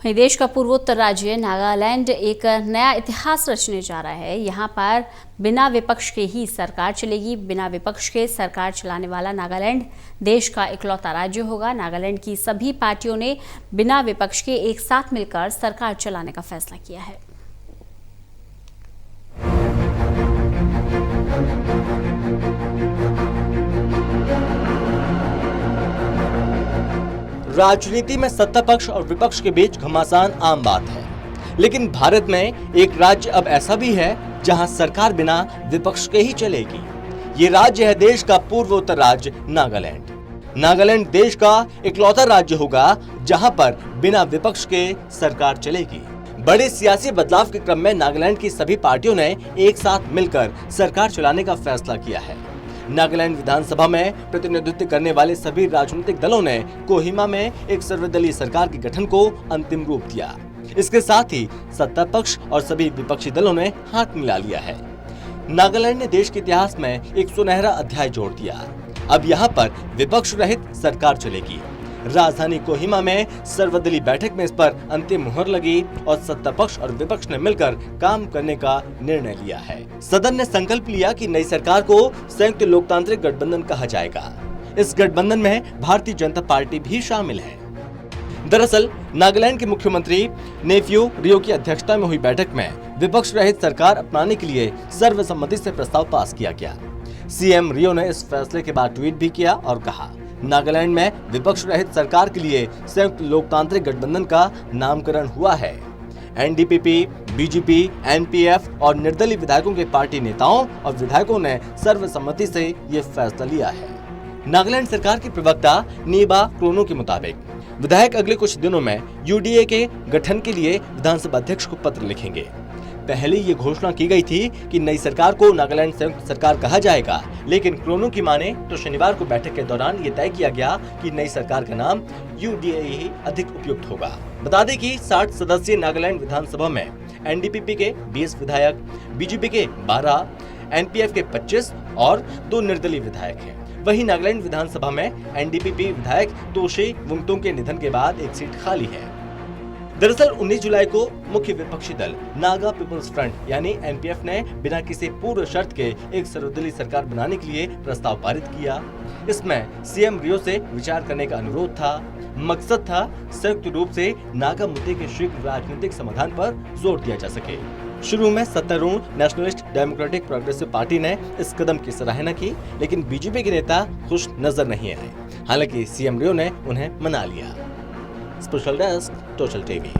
वहीं देश का पूर्वोत्तर राज्य नागालैंड एक नया इतिहास रचने जा रहा है। यहाँ पर बिना विपक्ष के ही सरकार चलेगी। बिना विपक्ष के सरकार चलाने वाला नागालैंड देश का इकलौता राज्य होगा। नागालैंड की सभी पार्टियों ने बिना विपक्ष के एक साथ मिलकर सरकार चलाने का फैसला किया है। राजनीति में सत्ता पक्ष और विपक्ष के बीच घमासान आम बात है, लेकिन भारत में एक राज्य अब ऐसा भी है जहां सरकार बिना विपक्ष के ही चलेगी। ये राज्य है देश का पूर्वोत्तर राज्य नागालैंड। नागालैंड देश का इकलौता राज्य होगा जहां पर बिना विपक्ष के सरकार चलेगी। बड़े सियासी बदलाव के क्रम में नागालैंड की सभी पार्टियों ने एक साथ मिलकर सरकार चलाने का फैसला किया है। नागालैंड विधानसभा में प्रतिनिधित्व करने वाले सभी राजनीतिक दलों ने कोहिमा में एक सर्वदलीय सरकार के गठन को अंतिम रूप दिया। इसके साथ ही सत्ता पक्ष और सभी विपक्षी दलों ने हाथ मिला लिया है। नागालैंड ने देश के इतिहास में एक सुनहरा अध्याय जोड़ दिया। अब यहाँ पर विपक्ष रहित सरकार चलेगी। राजधानी कोहिमा में सर्वदलीय बैठक में इस पर अंतिम मुहर लगी और सत्ता पक्ष और विपक्ष ने मिलकर काम करने का निर्णय लिया है। सदन ने संकल्प लिया कि नई सरकार को संयुक्त लोकतांत्रिक गठबंधन कहा जाएगा। इस गठबंधन में भारतीय जनता पार्टी भी शामिल है। दरअसल नागालैंड के मुख्यमंत्री नेफ्यू रियो की अध्यक्षता में हुई बैठक में विपक्ष रहित सरकार अपनाने के लिए सर्वसम्मति से प्रस्ताव पास किया गया। सीएम रियो ने इस फैसले के बाद ट्वीट भी किया और कहा, नागालैंड में विपक्ष रहित सरकार के लिए संयुक्त लोकतांत्रिक गठबंधन का नामकरण हुआ है। एनडीपीपी, बीजेपी, एनपीएफ और निर्दलीय विधायकों के पार्टी नेताओं और विधायकों ने सर्वसम्मति से ये फैसला लिया है। नागालैंड सरकार के प्रवक्ता नीबा क्रोनो के मुताबिक विधायक अगले कुछ दिनों में यूडीए के गठन के लिए विधानसभा अध्यक्ष को पत्र लिखेंगे। पहले ये घोषणा की गई थी कि नई सरकार को नागालैंड संयुक्त सरकार कहा जाएगा, लेकिन क्रोनो की माने तो शनिवार को बैठक के दौरान ये तय किया गया कि नई सरकार का नाम यूडीए ही अधिक उपयुक्त होगा। बता दें कि 60 सदस्यीय नागालैंड विधानसभा में एनडीपीपी के 20 विधायक, बीजेपी के 12, एनपीएफ के 25 और 2 निर्दलीय विधायक हैं। वहीं नागालैंड विधानसभा में एनडीपीपी विधायक तोशी वुंगतुंग के निधन के बाद एक सीट खाली है। दरअसल 19 जुलाई को मुख्य विपक्षी दल नागा पीपुल्स फ्रंट यानी एनपीएफ ने बिना किसी पूर्व शर्त के एक सर्वदलीय सरकार बनाने के लिए प्रस्ताव पारित किया। इसमें सीएम रियो से विचार करने का अनुरोध था। मकसद था संयुक्त रूप से नागा मुद्दे के शीघ्र राजनीतिक समाधान पर जोर दिया जा सके। शुरू में सत्तारूढ़ नेशनलिस्ट डेमोक्रेटिक प्रोग्रेसिव पार्टी ने इस कदम की सराहना की, लेकिन बीजेपी के नेता खुश नजर नहीं आए। हालांकि सीएम रियो ने उन्हें मना लिया। Special desk, total TV.